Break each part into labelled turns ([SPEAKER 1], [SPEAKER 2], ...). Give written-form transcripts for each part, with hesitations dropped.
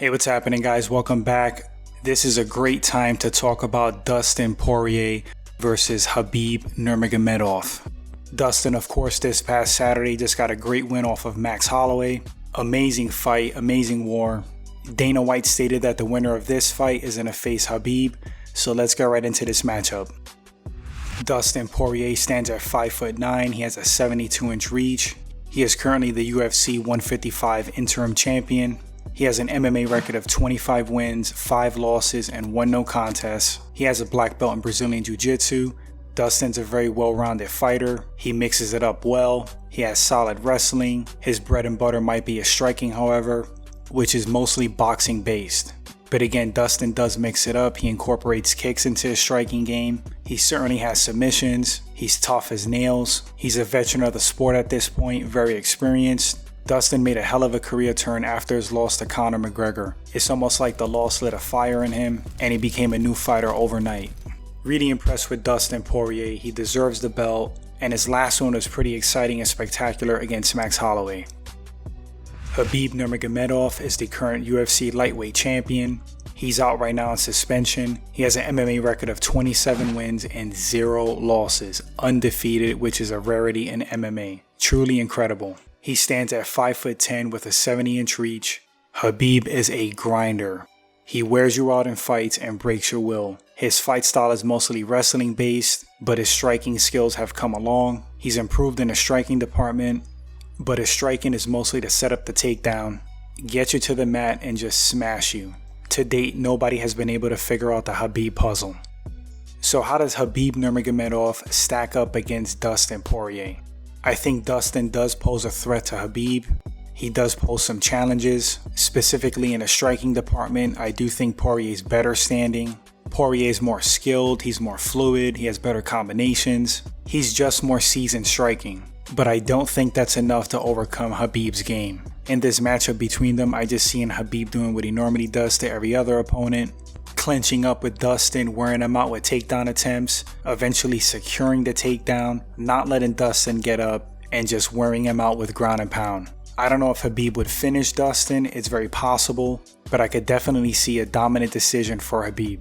[SPEAKER 1] Hey, what's happening, guys? Welcome back. This is a great time to talk about Dustin Poirier versus Khabib Nurmagomedov. Dustin, of course, this past Saturday just got a great win off of Max Holloway. Amazing fight, amazing war. Dana White stated that the winner of this fight is going to face Khabib, so let's get right into this matchup. Dustin Poirier stands at 5'9". He has a 72-inch reach. He is currently the UFC 155 interim champion. He has an MMA record of 25 wins, 5 losses, and 1 no contest. He has a black belt in Brazilian Jiu-Jitsu. Dustin's a very well-rounded fighter. He mixes it up well. He has solid wrestling. His bread and butter might be his striking, however, which is mostly boxing based. But again, Dustin does mix it up. He incorporates kicks into his striking game. He certainly has submissions. He's tough as nails. He's a veteran of the sport at this point, very experienced. Dustin made a hell of a career turn after his loss to Conor McGregor. It's almost like the loss lit a fire in him and he became a new fighter overnight. Really impressed with Dustin Poirier. He deserves the belt, and his last one was pretty exciting and spectacular against Max Holloway. Khabib Nurmagomedov is the current UFC lightweight champion. He's out right now on suspension. He has an MMA record of 27 wins and 0 losses, undefeated, which is a rarity in MMA. Truly incredible. He stands at 5'10" with a 70-inch reach. Khabib is a grinder. He wears you out in fights and breaks your will. His fight style is mostly wrestling based, but his striking skills have come along. He's improved in the striking department, but his striking is mostly to set up the takedown, get you to the mat, and just smash you. To date, nobody has been able to figure out the Khabib puzzle. So how does Khabib Nurmagomedov stack up against Dustin Poirier? I think Dustin does pose a threat to Khabib. He does pose some challenges, specifically in the striking department. I do think Poirier's better standing. Poirier's more skilled, he's more fluid, he has better combinations. He's just more seasoned striking. But I don't think that's enough to overcome Khabib's game. In this matchup between them, I just seen Khabib doing what he normally does to every other opponent. Clinching up with Dustin, wearing him out with takedown attempts, eventually securing the takedown, not letting Dustin get up, and just wearing him out with ground and pound. I don't know if Khabib would finish Dustin, it's very possible, but I could definitely see a dominant decision for Khabib.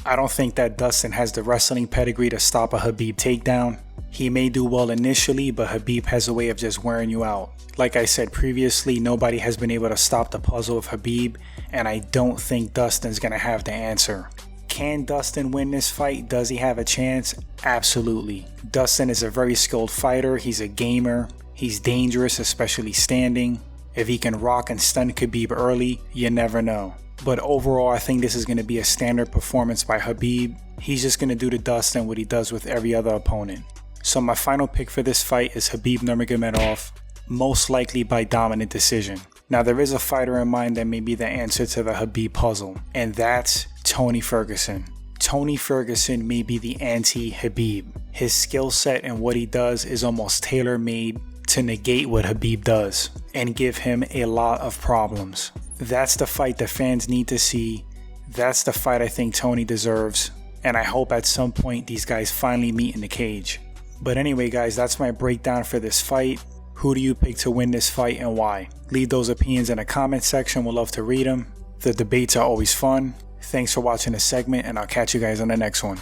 [SPEAKER 1] I don't think that Dustin has the wrestling pedigree to stop a Khabib takedown. He may do well initially, but Khabib has a way of just wearing you out. Like I said previously, nobody has been able to stop the puzzle of Khabib, and I don't think Dustin's going to have the answer. Can Dustin win this fight? Does he have a chance? Absolutely. Dustin is a very skilled fighter. He's a gamer. He's dangerous, especially standing. If he can rock and stun Khabib early, you never know. But overall, I think this is going to be a standard performance by Khabib. He's just going to do to Dustin what he does with every other opponent. So my final pick for this fight is Khabib Nurmagomedov, most likely by dominant decision. Now there is a fighter in mind that may be the answer to the Khabib puzzle, and that's Tony Ferguson. Tony Ferguson may be the anti-Khabib. His skill set and what he does is almost tailor-made to negate what Khabib does and give him a lot of problems. That's the fight the fans need to see. That's the fight I think Tony deserves, and I hope at some point these guys finally meet in the cage. But anyway, guys, that's my breakdown for this fight. Who do you pick to win this fight and why? Leave those opinions in the comment section. We'll love to read them. The debates are always fun. Thanks for watching this segment, and I'll catch you guys on the next one.